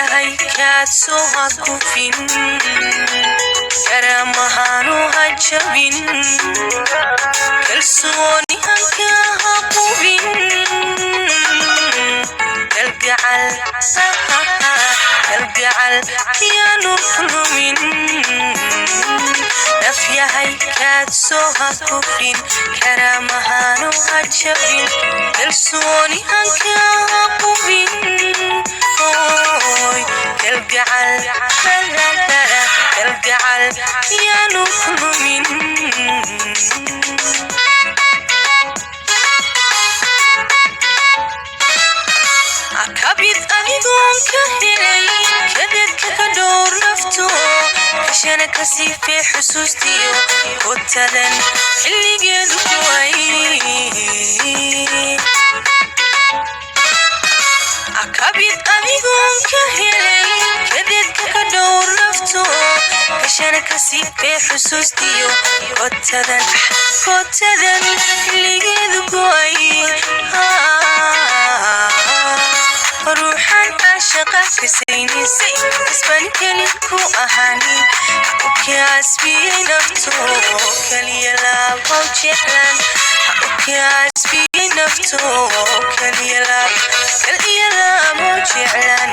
yahay kaad soo hakufin karamahanu hajabin kalsooni hanka haqubin kalgacal yaanu kulmin naf yahay kaad soo hakufin karamahanu hajabin kalsooni hanka haqubin kalgacal yaanu kulmin akabid adigoon ka helay kadedka ka dhowr nafto kashana kasii fee xusuustiyo kotadan xilligeedu kuway akabid adigoon ka helay kadedka ka dhowr nafto kashana kasii fee xusuustiyo kotadan xilligeedu kuway ruuxan caashaqa kasaynisay isban keli ku ahaanin ukaasbiyey nafto kaliya laabow jeclan ukaasbiyey nafto kaliya laabow jeclan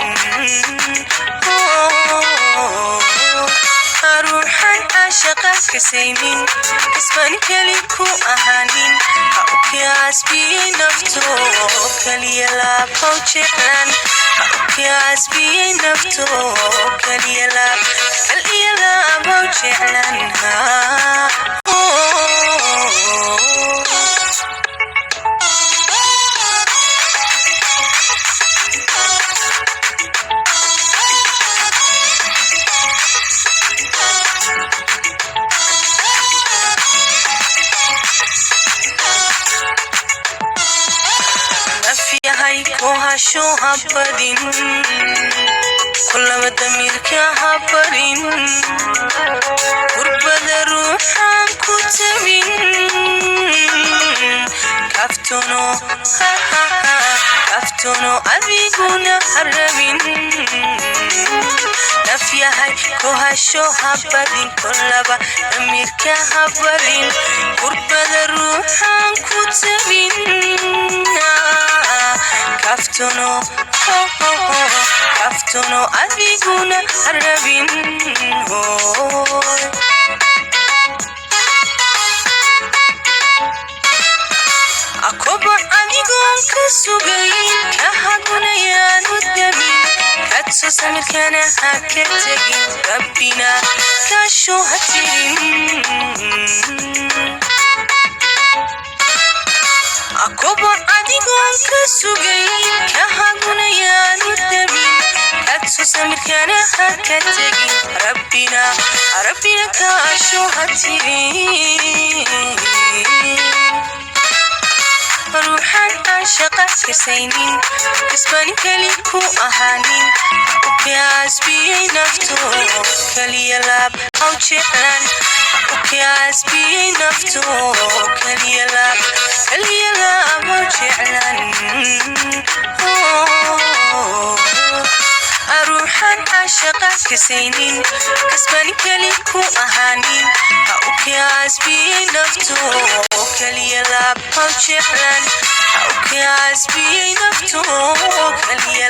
ruuxan caashaqa kasaynin isban keli ku ahaanin ukaasbiyey nafto kaliya laabow jeclan ukaasbiyey nafto kaliya laabow jeclan kohasho habadin kullaba damirka habarin gurbada ruuxan ku tabin kaftono adiguna harabin naf yahay kohasho habadin kullaba damirka habarin gurbada ruuxan ku tabin kaftono adiguna harabin akoba adigoon ka sugayn ka hagunayaanu damin kadso samirkana ha ka tegin rabbina kaasho ha tirin akoba adigoon ka sugayn ka hagunayaanu damin kadso samirkana ha ka tegin rabbina kaasho ha tirin ruuxan caashaqa kasaynin isban keli ku ahaanin ukaasbiyey nafto kaliya laabow jeclan ukaasbiyey nafto kaliya laabow jeclan ruuxan caashaqa kasaynin isban keli ku ahaanin ukaasbiyey nafto kaliya laabow jeclan ukaasbiyey nafto kaliya